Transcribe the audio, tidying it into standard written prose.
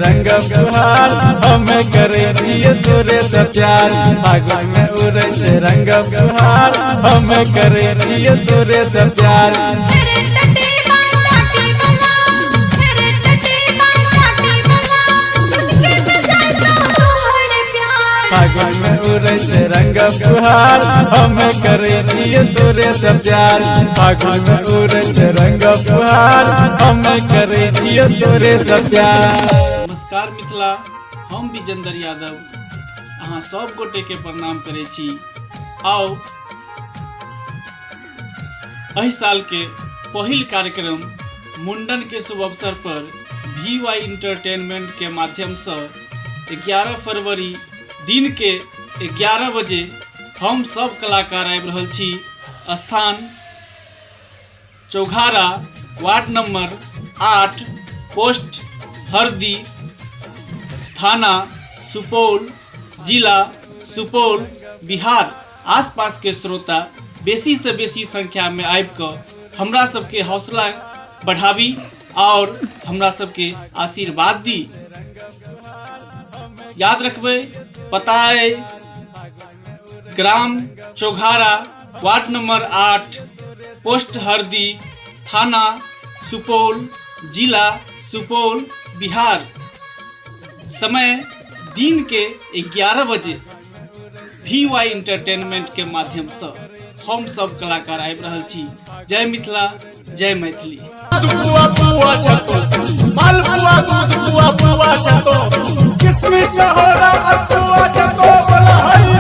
रंगम गुहार हम करे छिए तोरे से प्यार फागुन में उड़े छे रंगम गुहार हम करे छिए तोरे से प्यार फागुन में उड़े छे रंगम गुहार हम करे छिए तोरे से प्यार फागुन में उड़े छे रंगम गुहार हम करे छिए तोरे से प्यार। नमस्कार मिथिला, हम विजेंद्र यादव अहाँ सब गोटे के प्रणाम करे छी। आओ एहि साल के पहिल कार्यक्रम मुंडन के शुभ अवसर पर VY इंटरटेनमेंट के माध्यम से 11 फरवरी दिन के 11 बजे हम सब कलाकार आबि रहल छी। स्थान चौघारा, वार्ड नंबर 8, पोस्ट हरदी, थाना सुपौल, जिला सुपौल, बिहार। आसपास के श्रोता बेसी से बेसी संख्या में आबि कऽ हमरा सबके हौसला बढ़ाबी और हमरा सबके आशीर्वाद दी। याद रखबे, पता है gram Chaughara, ward number 8, post हरदी, थाना सुपौल, जिला सुपौल, बिहार। समय दिन के 11 बजे VY इंटरटेनमेंट के माध्यम से हम सब कलाकार आबि रहल छी। जय मिथिला, जय मैथिली। किसमें चहोरा अथवा जतो बोला है।